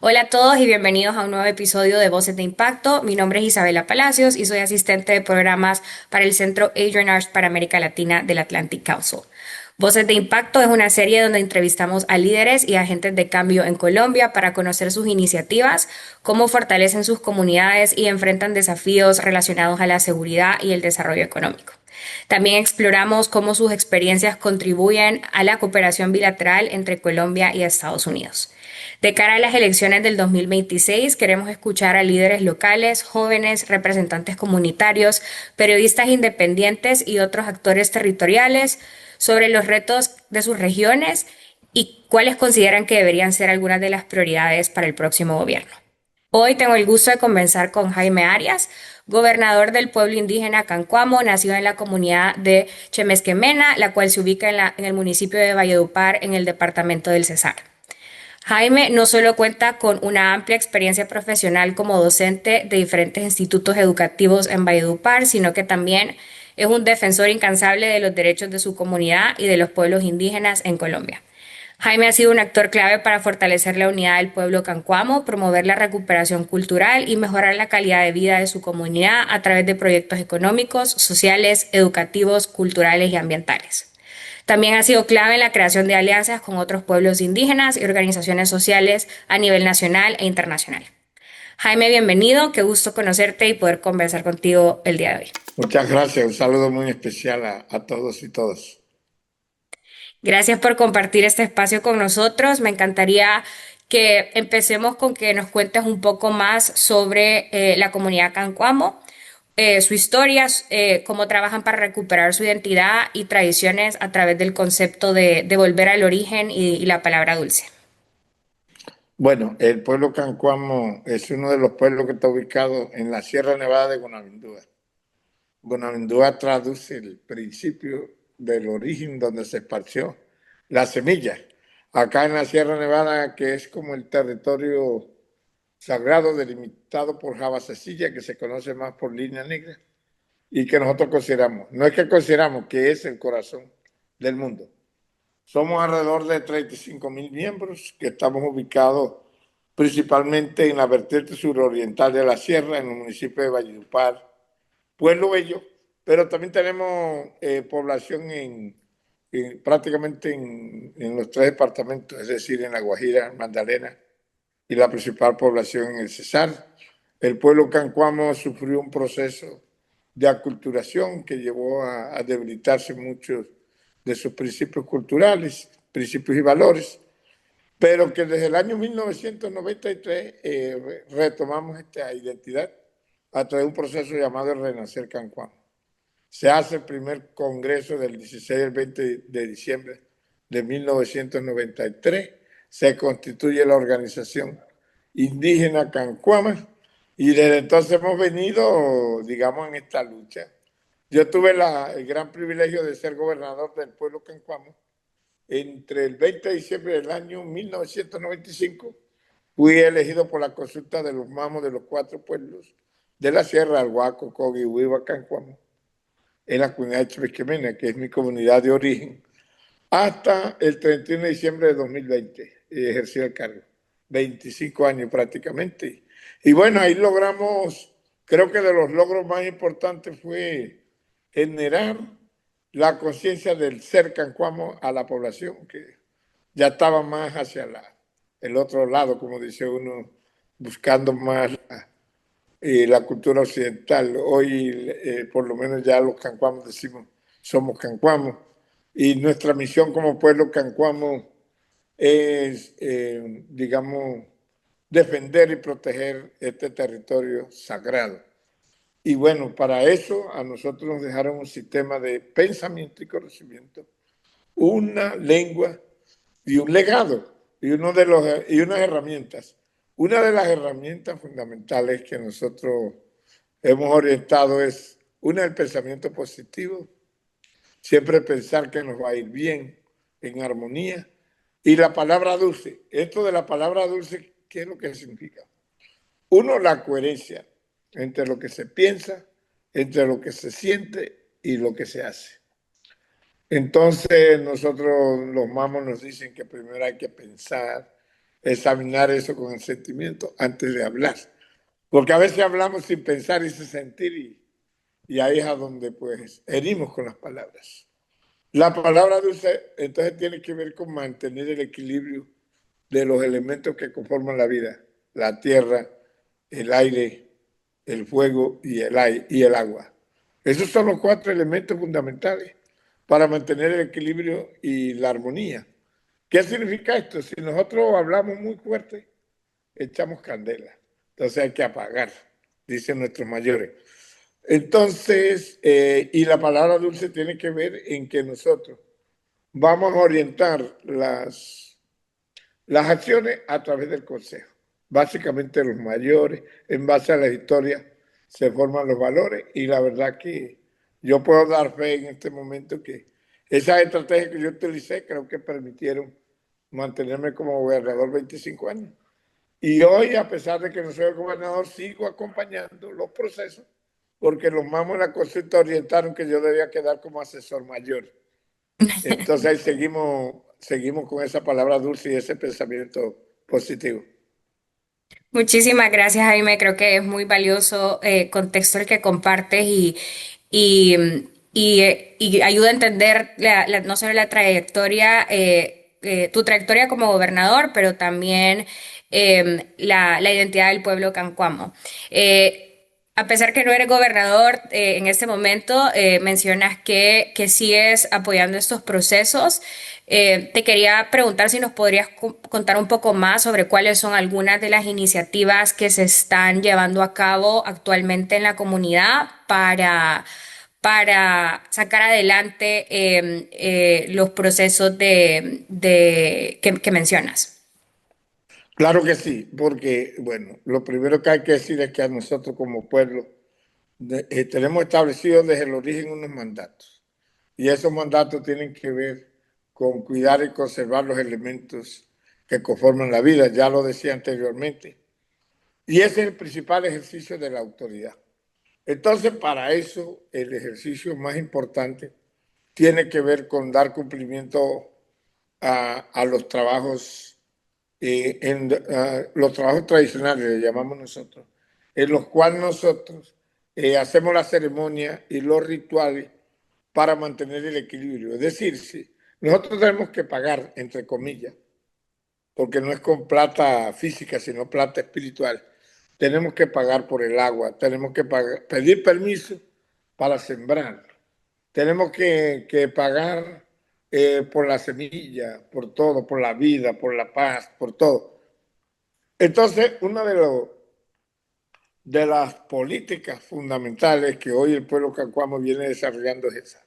Hola a todos y bienvenidos a un nuevo episodio de Voces de Impacto. Mi nombre es Isabela Palacios y soy asistente de programas para el Centro Adrian Arts para América Latina del Atlantic Council. Voces de Impacto es una serie donde entrevistamos a líderes y agentes de cambio en Colombia para conocer sus iniciativas, cómo fortalecen sus comunidades y enfrentan desafíos relacionados a la seguridad y el desarrollo económico. También exploramos cómo sus experiencias contribuyen a la cooperación bilateral entre Colombia y Estados Unidos. De cara a las elecciones del 2026, queremos escuchar a líderes locales, jóvenes, representantes comunitarios, periodistas independientes y otros actores territoriales sobre los retos de sus regiones y cuáles consideran que deberían ser algunas de las prioridades para el próximo gobierno. Hoy tengo el gusto de conversar con Jaime Arias, gobernador del pueblo indígena Cancuamo, nacido en la comunidad de Chemesquemena, la cual se ubica en el municipio de Valledupar, en el departamento del Cesar. Jaime no solo cuenta con una amplia experiencia profesional como docente de diferentes institutos educativos en Valledupar, sino que también es un defensor incansable de los derechos de su comunidad y de los pueblos indígenas en Colombia. Jaime ha sido un actor clave para fortalecer la unidad del pueblo cancuamo, promover la recuperación cultural y mejorar la calidad de vida de su comunidad a través de proyectos económicos, sociales, educativos, culturales y ambientales. También ha sido clave en la creación de alianzas con otros pueblos indígenas y organizaciones sociales a nivel nacional e internacional. Jaime, bienvenido, qué gusto conocerte y poder conversar contigo el día de hoy. Muchas gracias, un saludo muy especial a todos y todas. Gracias por compartir este espacio con nosotros. Me encantaría que empecemos con que nos cuentes un poco más sobre la comunidad Cancuamo, su historia, cómo trabajan para recuperar su identidad y tradiciones a través del concepto de volver al origen y la palabra dulce. Bueno, el pueblo Cancuamo es uno de los pueblos que está ubicado en la Sierra Nevada de Gonavindúa. Gonavindúa traduce el principio del origen donde se esparció la semilla. Acá en la Sierra Nevada, que es como el territorio sagrado delimitado por Jabasecilla, que se conoce más por línea negra, y que nosotros consideramos, no es que consideramos que es el corazón del mundo. Somos alrededor de 35.000 miembros que estamos ubicados principalmente en la vertiente suroriental de la sierra, en el municipio de Valledupar, Pueblo Bello, pero también tenemos población prácticamente en los tres departamentos, es decir, en La Guajira, Magdalena y la principal población en el Cesar. El pueblo cancuamo sufrió un proceso de aculturación que llevó a debilitarse muchos de sus principios culturales, principios y valores, pero que desde el año 1993 retomamos esta identidad a través de un proceso llamado el Renacer Cancuamo. Se hace el primer congreso del 16 al 20 de diciembre de 1993, se constituye la organización indígena Cancuama y desde entonces hemos venido, digamos, en esta lucha. Yo tuve el gran privilegio de ser gobernador del pueblo Cancuamo entre el 20 de diciembre del año 1995. Fui elegido por la consulta de los mamos de los cuatro pueblos de la Sierra, Alhuaco, Cogi, Huiva, Cancuamo, en la comunidad de Chivesquemena, que es mi comunidad de origen, hasta el 31 de diciembre de 2020 ejercí el cargo. 25 años prácticamente. Y bueno, ahí logramos, creo que de los logros más importantes fue generar la conciencia del ser cancuamo a la población, que ya estaba más hacia el otro lado, como dice uno, buscando más la cultura occidental. Hoy, por lo menos ya los cancuamos decimos, somos cancuamos. Y nuestra misión como pueblo cancuamo es, digamos, defender y proteger este territorio sagrado. Y bueno, para eso a nosotros nos dejaron un sistema de pensamiento y conocimiento, una lengua y un legado y unas herramientas. Una de las herramientas fundamentales que nosotros hemos orientado es una del pensamiento positivo, siempre pensar que nos va a ir bien, en armonía, y la palabra dulce. Esto de la palabra dulce, ¿qué es lo que significa? Uno, la coherencia entre lo que se piensa, entre lo que se siente y lo que se hace. Entonces nosotros los mamos nos dicen que primero hay que pensar, examinar eso con el sentimiento antes de hablar. Porque a veces hablamos sin pensar y sin sentir y ahí es a donde pues herimos con las palabras. La palabra dulce entonces tiene que ver con mantener el equilibrio de los elementos que conforman la vida, la tierra, el aire, el fuego y el agua. Esos son los cuatro elementos fundamentales para mantener el equilibrio y la armonía. ¿Qué significa esto? Si nosotros hablamos muy fuerte, echamos candela. Entonces hay que apagar, dicen nuestros mayores. Entonces, y la palabra dulce tiene que ver en que nosotros vamos a orientar las acciones a través del consejo. Básicamente los mayores, en base a la historia, se forman los valores y la verdad que yo puedo dar fe en este momento que esas estrategias que yo utilicé creo que permitieron mantenerme como gobernador 25 años. Y hoy, a pesar de que no soy el gobernador, sigo acompañando los procesos porque los mamos en la consulta orientaron que yo debía quedar como asesor mayor. Entonces ahí seguimos con esa palabra dulce y ese pensamiento positivo. Muchísimas gracias, Jaime. Creo que es muy valioso contexto el que compartes y, y ayuda a entender no solo la trayectoria, tu trayectoria como gobernador, pero también la identidad del pueblo cancuamo. A pesar que no eres gobernador en este momento, mencionas que sigues apoyando estos procesos. Te quería preguntar si nos podrías contar un poco más sobre cuáles son algunas de las iniciativas que se están llevando a cabo actualmente en la comunidad para sacar adelante los procesos que mencionas. Claro que sí, porque, bueno, lo primero que hay que decir es que a nosotros como pueblo tenemos establecidos desde el origen unos mandatos. Y esos mandatos tienen que ver con cuidar y conservar los elementos que conforman la vida, ya lo decía anteriormente. Y ese es el principal ejercicio de la autoridad. Entonces, para eso, el ejercicio más importante tiene que ver con dar cumplimiento a los trabajos, los trabajos tradicionales, le llamamos nosotros, en los cuales nosotros hacemos la ceremonia y los rituales para mantener el equilibrio. Es decir, si nosotros tenemos que pagar, entre comillas, porque no es con plata física, sino plata espiritual. Tenemos que pagar por el agua, tenemos que pedir permiso para sembrar, tenemos que pagar por la semilla, por todo, por la vida, por la paz, por todo. Entonces, una de las políticas fundamentales que hoy el pueblo cancuamo viene desarrollando es esa,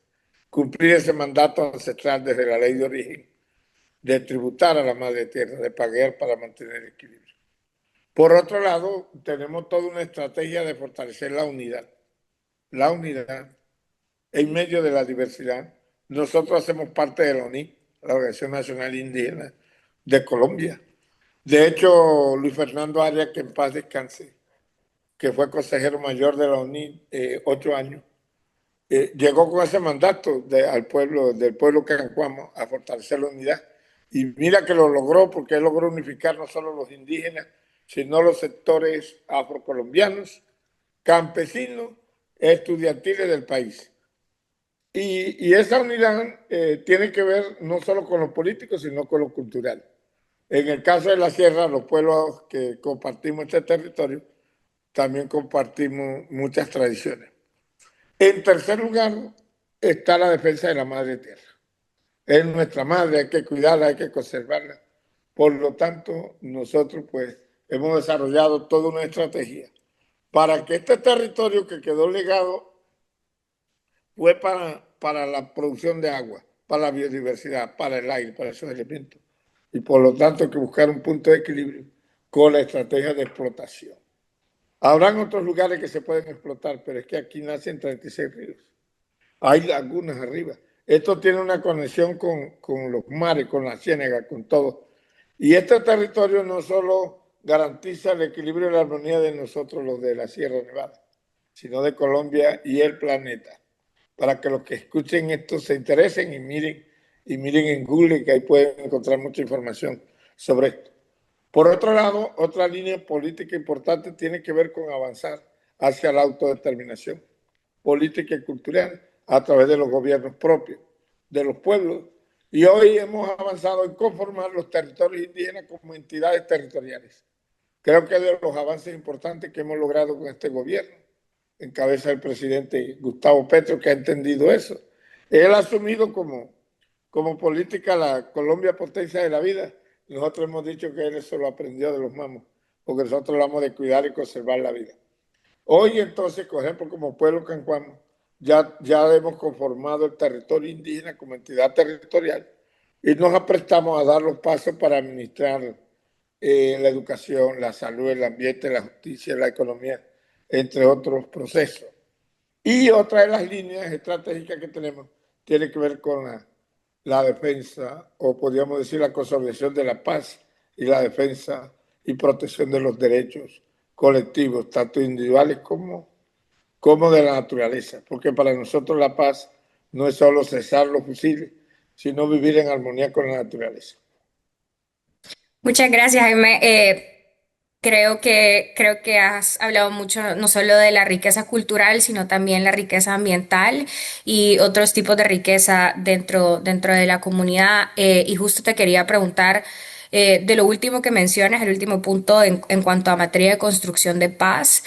cumplir ese mandato ancestral desde la ley de origen, de tributar a la madre tierra, de pagar para mantener el equilibrio. Por otro lado, tenemos toda una estrategia de fortalecer la unidad en medio de la diversidad. Nosotros hacemos parte de la ONI, la Organización Nacional Indígena de Colombia. De hecho, Luis Fernando Arias, que en paz descanse, que fue consejero mayor de la ONI 8 años, llegó con ese mandato al pueblo, del pueblo cancuamo a fortalecer la unidad. Y mira que lo logró porque él logró unificar no solo los indígenas, sino los sectores afrocolombianos, campesinos, estudiantiles del país. Y esa unidad tiene que ver no solo con lo político, sino con lo cultural. En el caso de la sierra, los pueblos que compartimos este territorio, también compartimos muchas tradiciones. En tercer lugar está la defensa de la madre tierra. Es nuestra madre, hay que cuidarla, hay que conservarla. Por lo tanto, nosotros pues hemos desarrollado toda una estrategia para que este territorio que quedó legado fue para la producción de agua, para la biodiversidad, para el aire, para esos elementos. Y por lo tanto hay que buscar un punto de equilibrio con la estrategia de explotación. Habrán otros lugares que se pueden explotar, pero es que aquí nacen 36 ríos. Hay lagunas arriba. Esto tiene una conexión con los mares, con la ciénaga, con todo. Y este territorio no solo garantiza el equilibrio y la armonía de nosotros, los de la Sierra Nevada, sino de Colombia y el planeta. Para que los que escuchen esto se interesen y miren en Google, que ahí pueden encontrar mucha información sobre esto. Por otro lado, otra línea política importante tiene que ver con avanzar hacia la autodeterminación política y cultural a través de los gobiernos propios de los pueblos. Y hoy hemos avanzado en conformar los territorios indígenas como entidades territoriales. Creo que es de los avances importantes que hemos logrado con este gobierno, en cabeza del presidente Gustavo Petro, que ha entendido eso. Él ha asumido como política la Colombia potencia de la vida. Nosotros hemos dicho que él eso lo aprendió de los mamos, porque nosotros hablamos de cuidar y conservar la vida. Hoy entonces, por ejemplo, como pueblo cancuamo, ya hemos conformado el territorio indígena como entidad territorial y nos aprestamos a dar los pasos para administrar la educación, la salud, el ambiente, la justicia, la economía, entre otros procesos. Y otra de las líneas estratégicas que tenemos tiene que ver con la defensa, o podríamos decir la consolidación de la paz y la defensa y protección de los derechos colectivos, tanto individuales como de la naturaleza, porque para nosotros la paz no es solo cesar los fusiles, sino vivir en armonía con la naturaleza. Muchas gracias, Jaime. Creo que has hablado mucho no solo de la riqueza cultural, sino también la riqueza ambiental y otros tipos de riqueza dentro de la comunidad. Y justo te quería preguntar de lo último que mencionas, el último punto en cuanto a materia de construcción de paz.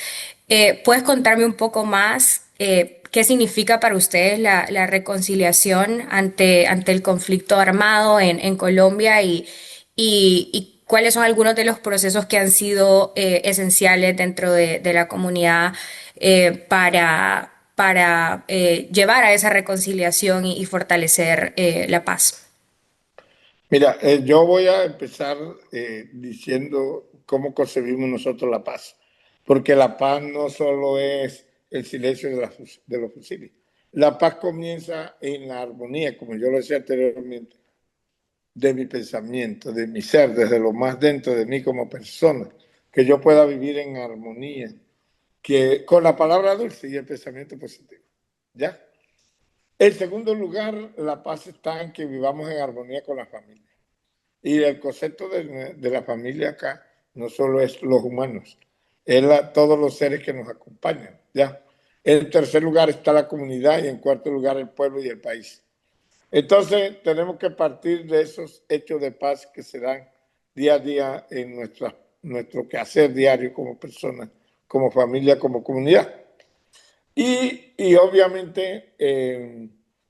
¿Puedes contarme un poco más? ¿Qué significa para ustedes la reconciliación ante el conflicto armado en Colombia y cuáles son algunos de los procesos que han sido esenciales dentro de la comunidad para llevar a esa reconciliación y fortalecer la paz? Mira, yo voy a empezar diciendo cómo concebimos nosotros la paz, porque la paz no solo es el silencio de los fusiles. La paz comienza en la armonía, como yo lo decía anteriormente, de mi pensamiento, de mi ser, desde lo más dentro de mí como persona, que yo pueda vivir en armonía, que con la palabra dulce y el pensamiento positivo. ¿Ya? En segundo lugar, la paz está en que vivamos en armonía con la familia. Y el concepto de la familia acá no solo es los humanos, es todos los seres que nos acompañan. ¿Ya? En tercer lugar está la comunidad y en cuarto lugar el pueblo y el país. Entonces tenemos que partir de esos hechos de paz que se dan día a día en nuestro quehacer diario como personas, como familia, como comunidad. Y obviamente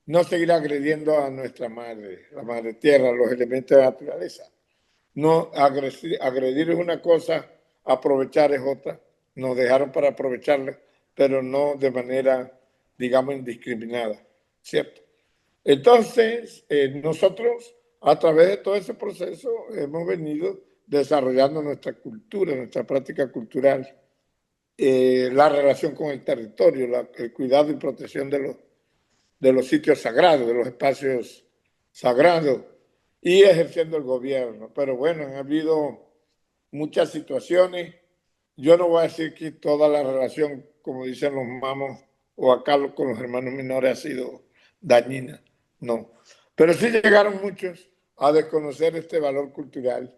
no seguir agrediendo a nuestra madre, la madre tierra, los elementos de la naturaleza. No agredir es una cosa, aprovechar es otra. Nos dejaron para aprovecharla, pero no de manera, digamos, indiscriminada, ¿cierto? Entonces, nosotros a través de todo ese proceso hemos venido desarrollando nuestra cultura, nuestra práctica cultural, la relación con el territorio, el cuidado y protección de los sitios sagrados, de los espacios sagrados y ejerciendo el gobierno. Pero bueno, han habido muchas situaciones. Yo no voy a decir que toda la relación, como dicen los mamos o acá con los hermanos menores, ha sido dañina. No. Pero sí llegaron muchos a desconocer este valor cultural.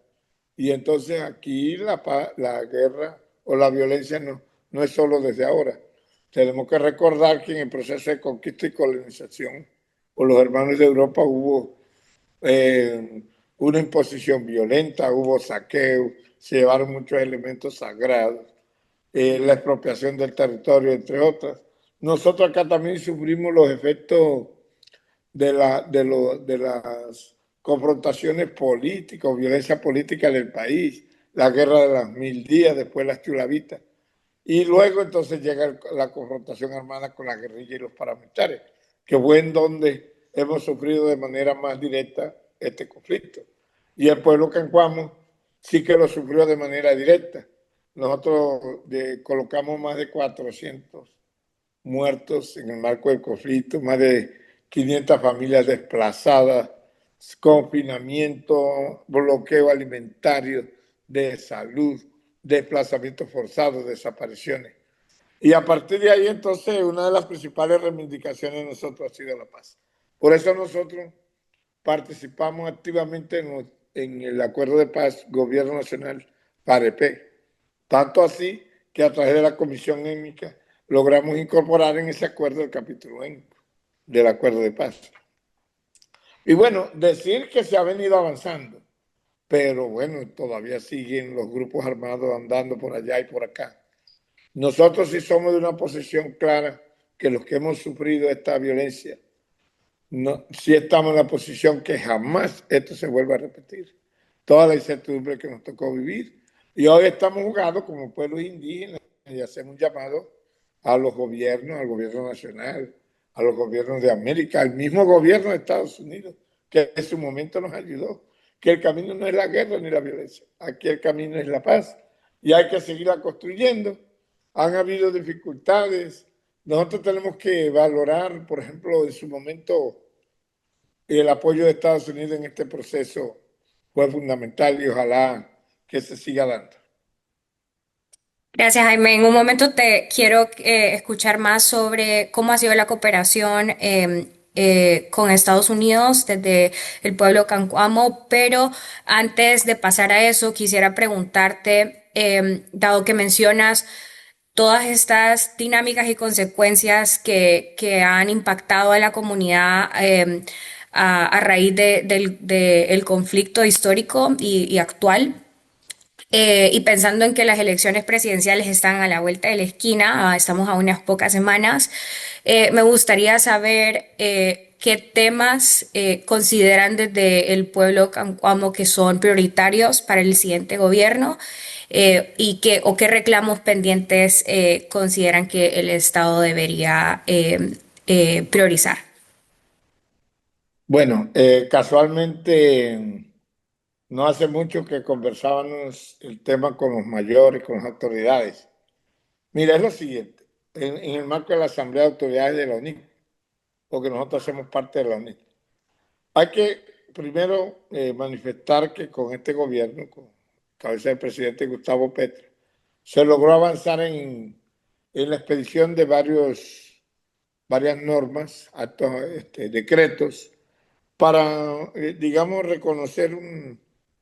Y entonces aquí la guerra o la violencia no es solo desde ahora. Tenemos que recordar que en el proceso de conquista y colonización por los hermanos de Europa hubo una imposición violenta, hubo saqueo, se llevaron muchos elementos sagrados, la expropiación del territorio, entre otras. Nosotros acá también sufrimos los efectos de las confrontaciones políticas o violencia política del país, la guerra de las 1000 días, después las chulavitas. Y luego entonces llega la confrontación armada con la guerrilla y los paramilitares, que fue en donde hemos sufrido de manera más directa este conflicto. Y el pueblo cancuamo sí que lo sufrió de manera directa. Nosotros colocamos más de 400 muertos en el marco del conflicto, más de 500 familias desplazadas, confinamiento, bloqueo alimentario, de salud, desplazamientos forzados, desapariciones. Y a partir de ahí, entonces, una de las principales reivindicaciones de nosotros ha sido la paz. Por eso nosotros participamos activamente en el acuerdo de paz, gobierno nacional PAREP. Tanto así que a través de la Comisión Étnica logramos incorporar en ese acuerdo el capítulo étnico del acuerdo de paz. Y bueno, decir que se ha venido avanzando, pero bueno, todavía siguen los grupos armados andando por allá y por acá. Nosotros sí somos de una posición clara que los que hemos sufrido esta violencia, no, sí estamos en la posición que jamás esto se vuelva a repetir. Toda la incertidumbre que nos tocó vivir. Y hoy estamos jugados como pueblos indígenas y hacemos un llamado a los gobiernos, al gobierno nacional, a los gobiernos de América, al mismo gobierno de Estados Unidos, que en su momento nos ayudó, que el camino no es la guerra ni la violencia, aquí el camino es la paz y hay que seguirla construyendo. Han habido dificultades, nosotros tenemos que valorar, por ejemplo, en su momento el apoyo de Estados Unidos en este proceso fue fundamental y ojalá que se siga dando. Gracias, Jaime. En un momento te quiero escuchar más sobre cómo ha sido la cooperación con Estados Unidos desde el pueblo Cancuamo, pero antes de pasar a eso, quisiera preguntarte, dado que mencionas todas estas dinámicas y consecuencias que han impactado a la comunidad a raíz del conflicto histórico y actual. Y pensando en que las elecciones presidenciales están a la vuelta de la esquina, estamos a unas pocas semanas, me gustaría saber qué temas consideran desde el pueblo cancuamo que son prioritarios para el siguiente gobierno y qué reclamos pendientes consideran que el Estado debería priorizar. Bueno, casualmente no hace mucho que conversábamos el tema con los mayores, con las autoridades. Mira, es lo siguiente, en el marco de la Asamblea de Autoridades de la UNIC, porque nosotros hacemos parte de la UNIC, hay que primero manifestar que con este gobierno, con cabeza del presidente Gustavo Petro, se logró avanzar en la expedición de varias normas, actos, decretos, para, digamos, reconocer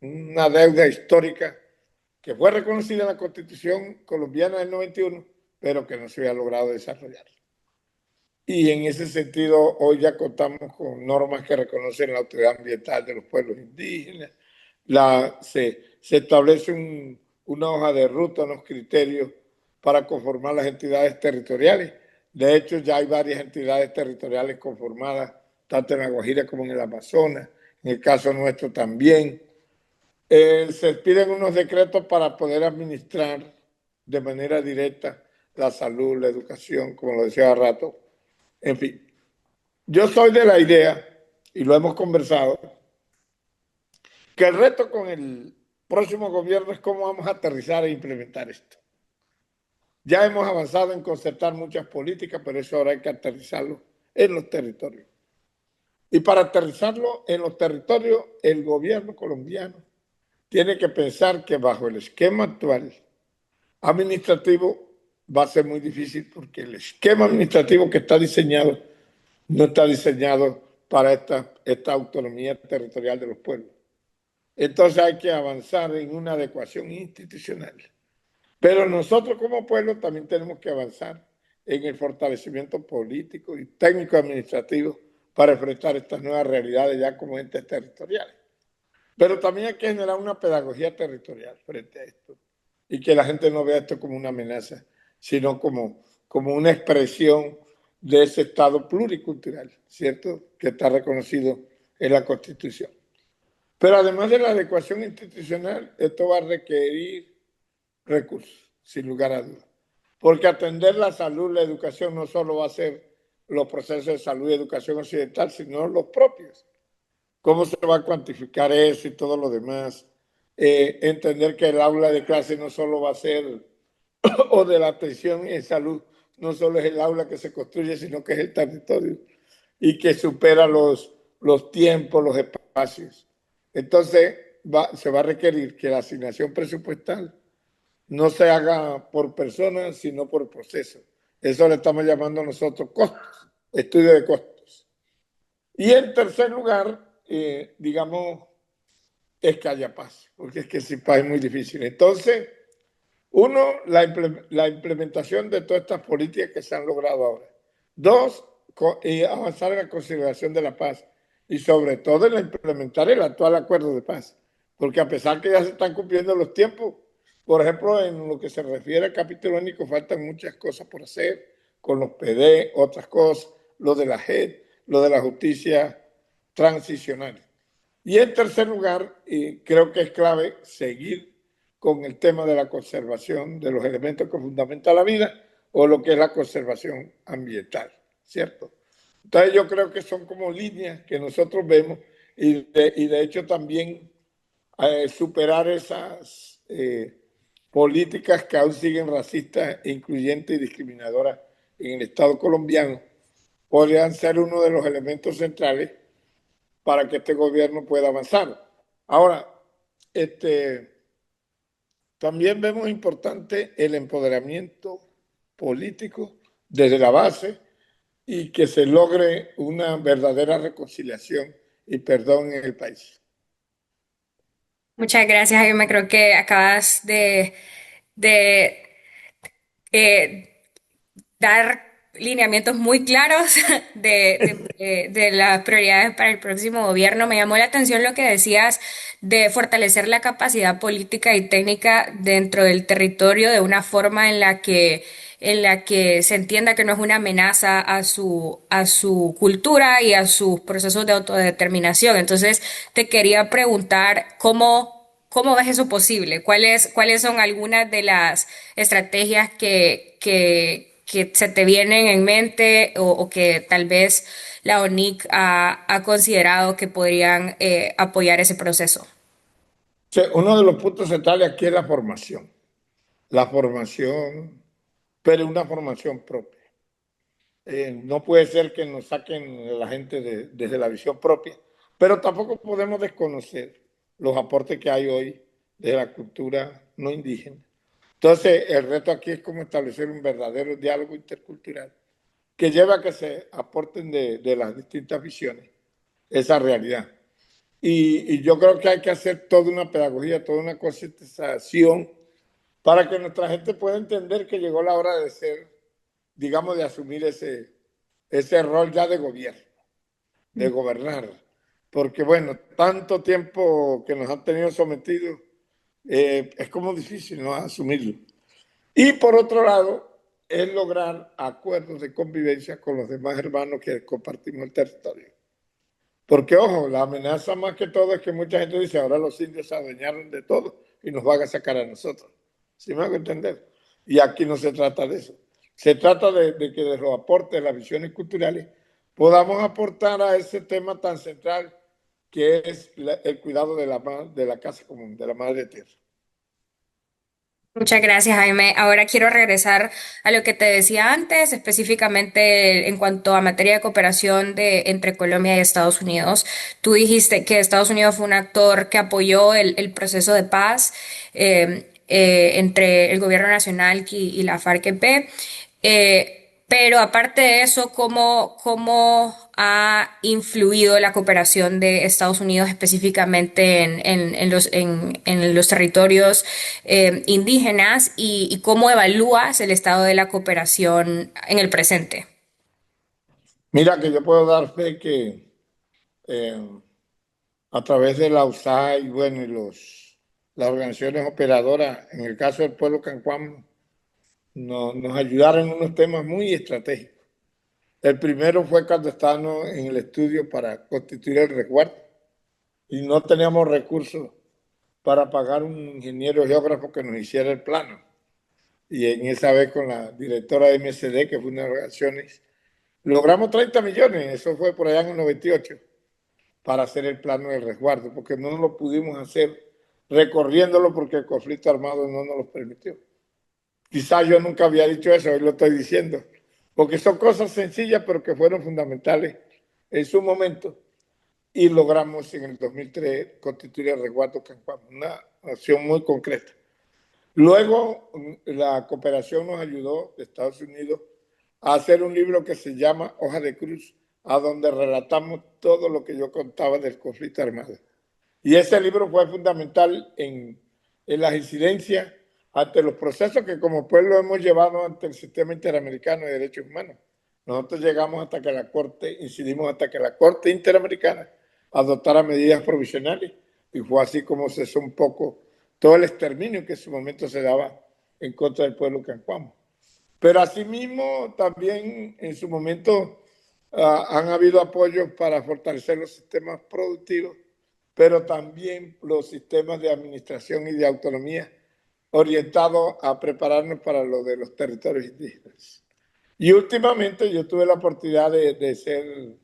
una deuda histórica que fue reconocida en la Constitución colombiana del 91, pero que no se había logrado desarrollar. Y en ese sentido, hoy ya contamos con normas que reconocen la autoridad ambiental de los pueblos indígenas, se establece una hoja de ruta, unos criterios para conformar las entidades territoriales. De hecho, ya hay varias entidades territoriales conformadas, tanto en la Guajira como en el Amazonas, en el caso nuestro también. Se piden unos decretos para poder administrar de manera directa la salud, la educación, como lo decía hace rato. En fin, yo soy de la idea, y lo hemos conversado, que el reto con el próximo gobierno es cómo vamos a aterrizar e implementar esto. Ya hemos avanzado en concertar muchas políticas, pero eso ahora hay que aterrizarlo en los territorios. Y para aterrizarlo en los territorios, el gobierno colombiano tiene que pensar que bajo el esquema actual administrativo va a ser muy difícil porque el esquema administrativo que está diseñado no está diseñado para esta autonomía territorial de los pueblos. Entonces hay que avanzar en una adecuación institucional. Pero nosotros como pueblo también tenemos que avanzar en el fortalecimiento político y técnico administrativo para enfrentar estas nuevas realidades ya como entes territoriales. Pero también hay que generar una pedagogía territorial frente a esto y que la gente no vea esto como una amenaza, sino como una expresión de ese Estado pluricultural, ¿cierto? Que está reconocido en la Constitución. Pero además de la adecuación institucional, esto va a requerir recursos, sin lugar a dudas. Porque atender la salud, la educación, no solo va a ser los procesos de salud y educación occidental, sino los propios. ¿Cómo se va a cuantificar eso y todo lo demás? Entender que el aula de clase no solo va a ser, o de la atención en salud, no solo es el aula que se construye, sino que es el territorio y que supera los tiempos, los espacios. Entonces, se va a requerir que la asignación presupuestal no se haga por persona, sino por proceso. Eso le estamos llamando nosotros costos, estudio de costos. Y en tercer lugar, digamos, es que haya paz, porque es que sin paz es muy difícil. Entonces, uno, la implementación de todas estas políticas que se han logrado ahora. Dos, avanzar en la consideración de la paz y sobre todo en implementar el actual acuerdo de paz. Porque a pesar que ya se están cumpliendo los tiempos, por ejemplo, en lo que se refiere al capítulo único, faltan muchas cosas por hacer, con los PD, otras cosas, lo de la JEP, lo de la justicia transicional. Y en tercer lugar, y creo que es clave seguir con el tema de la conservación de los elementos que fundamentan la vida o lo que es la conservación ambiental, ¿cierto? Entonces yo creo que son como líneas que nosotros vemos y de hecho también superar esas políticas que aún siguen racistas, incluyentes y discriminadoras en el Estado colombiano podrían ser uno de los elementos centrales para que este gobierno pueda avanzar. Ahora, también vemos importante el empoderamiento político desde la base y que se logre una verdadera reconciliación y perdón en el país. Muchas gracias, Jaime. Creo que acabas de dar lineamientos muy claros de las prioridades para el próximo gobierno. Me llamó la atención lo que decías de fortalecer la capacidad política y técnica dentro del territorio de una forma en la que se entienda que no es una amenaza a su cultura y a sus procesos de autodeterminación. Entonces, te quería preguntar ¿cómo ves eso posible? ¿Cuáles son algunas de las estrategias que se te vienen en mente o que tal vez la ONIC ha considerado que podrían apoyar ese proceso? O sea, uno de los puntos centrales aquí es la formación, pero una formación propia. No puede ser que nos saquen la gente desde la visión propia, pero tampoco podemos desconocer los aportes que hay hoy de la cultura no indígena. Entonces, el reto aquí es cómo establecer un verdadero diálogo intercultural que lleve a que se aporten de las distintas visiones esa realidad. Y yo creo que hay que hacer toda una pedagogía, toda una concientización para que nuestra gente pueda entender que llegó la hora de ser, digamos, de asumir ese rol ya de gobierno, de gobernar. Porque bueno, tanto tiempo que nos han tenido sometidos, es como difícil, ¿no?, asumirlo. Y por otro lado, es lograr acuerdos de convivencia con los demás hermanos que compartimos el territorio. Porque, ojo, la amenaza más que todo es que mucha gente dice, ahora los indios se adueñaron de todo y nos van a sacar a nosotros. ¿Sí me hago entender? Y aquí no se trata de eso. Se trata de que de los aportes, las visiones culturales, podamos aportar a ese tema tan central que es el cuidado de la casa común, de la madre tierra. Muchas gracias, Jaime. Ahora quiero regresar a lo que te decía antes, específicamente en cuanto a materia de cooperación entre Colombia y Estados Unidos. Tú dijiste que Estados Unidos fue un actor que apoyó el proceso de paz entre el gobierno nacional y la FARC-EP. Pero aparte de eso, ¿cómo ha influido la cooperación de Estados Unidos específicamente en los territorios indígenas y cómo evalúas el estado de la cooperación en el presente? Mira que yo puedo dar fe que eh, a través de la USAID y bueno, las organizaciones operadoras, en el caso del pueblo cancuam, nos ayudaron en unos temas muy estratégicos. El primero fue cuando estábamos en el estudio para constituir el resguardo y no teníamos recursos para pagar un ingeniero geógrafo que nos hiciera el plano. Y en esa vez con la directora de MSD, que fue una de las organizaciones, logramos 30 millones, eso fue por allá en el 98, para hacer el plano del resguardo, porque no lo pudimos hacer recorriéndolo porque el conflicto armado no nos lo permitió. Quizás yo nunca había dicho eso, hoy lo estoy diciendo, porque son cosas sencillas, pero que fueron fundamentales en su momento. Y logramos en el 2003 constituir el resguardo Cancuam, una acción muy concreta. Luego, la cooperación nos ayudó de Estados Unidos a hacer un libro que se llama Hoja de Cruz, a donde relatamos todo lo que yo contaba del conflicto armado. Y ese libro fue fundamental en las incidencias ante los procesos que como pueblo hemos llevado ante el sistema interamericano de derechos humanos. Nosotros llegamos hasta que la Corte, incidimos hasta que la Corte Interamericana adoptara medidas provisionales y fue así como cesó un poco todo el exterminio que en su momento se daba en contra del pueblo cancuamo. Pero asimismo también en su momento han habido apoyos para fortalecer los sistemas productivos, pero también los sistemas de administración y de autonomía orientados a prepararnos para lo de los territorios indígenas. Y últimamente yo tuve la oportunidad de ser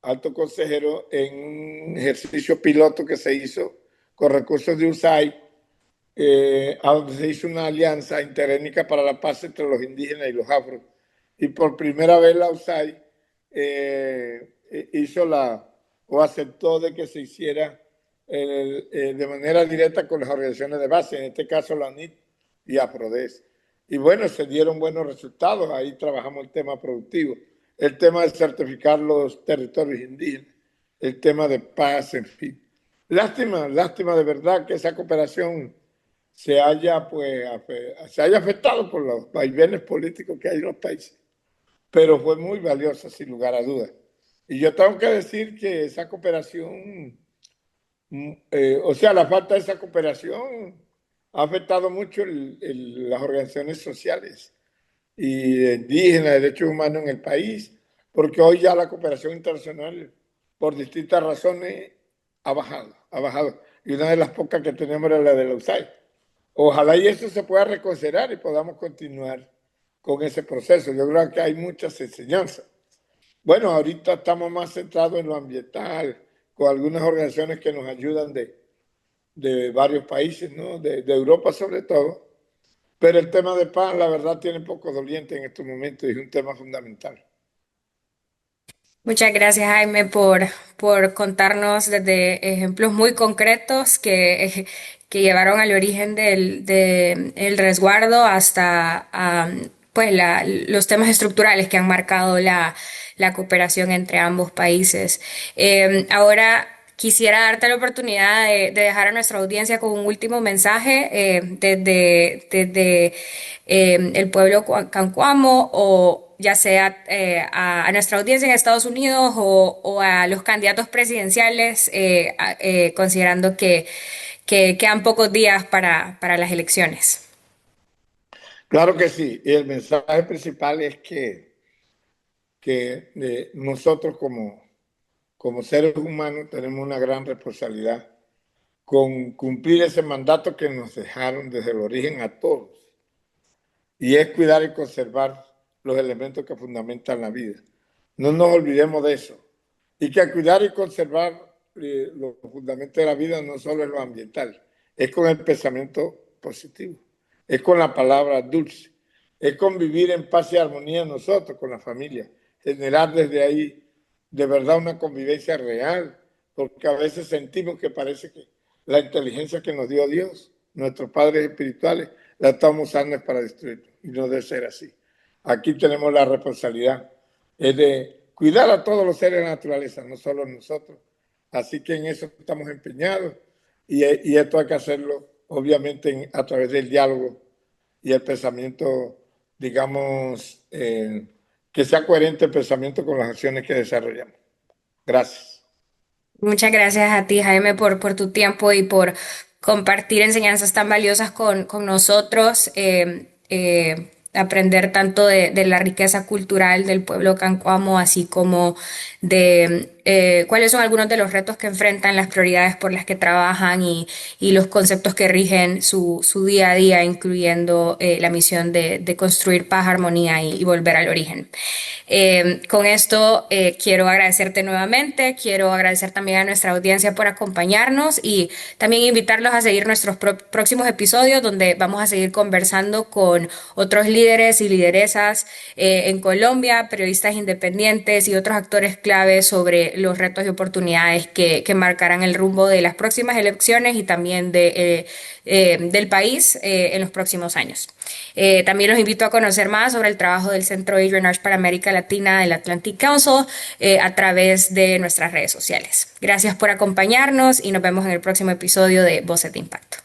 alto consejero en un ejercicio piloto que se hizo con recursos de USAID, a donde se hizo una alianza interétnica para la paz entre los indígenas y los afros. Y por primera vez la USAID hizo o aceptó de que se hiciera de manera directa con las organizaciones de base, en este caso la UNIT y AFRODES. Y bueno, se dieron buenos resultados, ahí trabajamos el tema productivo, el tema de certificar los territorios indígenas, el tema de paz, en fin. Lástima de verdad que esa cooperación se haya afectado por los vaivenes políticos que hay en los países, pero fue muy valiosa sin lugar a dudas. Y yo tengo que decir que esa cooperación, o sea, la falta de esa cooperación ha afectado mucho las organizaciones sociales y indígenas, de derechos humanos en el país, porque hoy ya la cooperación internacional, por distintas razones, ha bajado. Y una de las pocas que tenemos era la de la USAID. Ojalá y eso se pueda reconsiderar y podamos continuar con ese proceso. Yo creo que hay muchas enseñanzas. Bueno, ahorita estamos más centrados en lo ambiental, con algunas organizaciones que nos ayudan de varios países, ¿no? De Europa sobre todo. Pero el tema de paz, la verdad, tiene poco doliente en estos momentos y es un tema fundamental. Muchas gracias, Jaime, por contarnos desde ejemplos muy concretos que llevaron al origen el resguardo hasta pues los temas estructurales que han marcado la cooperación entre ambos países. Ahora quisiera darte la oportunidad de dejar a nuestra audiencia con un último mensaje desde el pueblo cancuamo o ya sea a nuestra audiencia en Estados Unidos o a los candidatos presidenciales, considerando que quedan pocos días para las elecciones. Claro que sí. Y el mensaje principal es que nosotros como seres humanos tenemos una gran responsabilidad con cumplir ese mandato que nos dejaron desde el origen a todos. Y es cuidar y conservar los elementos que fundamentan la vida. No nos olvidemos de eso. Y que cuidar y conservar los fundamentos de la vida no solo es lo ambiental, es con el pensamiento positivo, es con la palabra dulce, es con vivir en paz y armonía nosotros, con la familia, generar desde ahí de verdad una convivencia real, porque a veces sentimos que parece que la inteligencia que nos dio Dios, nuestros padres espirituales, la estamos usando para destruirnos y no debe ser así. Aquí tenemos la responsabilidad es de cuidar a todos los seres de la naturaleza, no solo nosotros. Así que en eso estamos empeñados y esto hay que hacerlo obviamente a través del diálogo y el pensamiento, digamos, que sea coherente el pensamiento con las acciones que desarrollamos. Gracias. Muchas gracias a ti, Jaime, por tu tiempo y por compartir enseñanzas tan valiosas con nosotros. Aprender tanto de la riqueza cultural del pueblo cancuamo, así como de cuáles son algunos de los retos que enfrentan, las prioridades por las que trabajan y los conceptos que rigen su día a día, incluyendo la misión de construir paz, armonía y volver al origen. Con esto quiero agradecerte nuevamente, quiero agradecer también a nuestra audiencia por acompañarnos y también invitarlos a seguir nuestros próximos episodios donde vamos a seguir conversando con otros líderes y lideresas en Colombia, periodistas independientes y otros actores clave sobre los retos y oportunidades que marcarán el rumbo de las próximas elecciones y también del país en los próximos años. También los invito a conocer más sobre el trabajo del Centro Adrian Arch para América Latina del Atlantic Council a través de nuestras redes sociales. Gracias por acompañarnos y nos vemos en el próximo episodio de Voces de Impacto.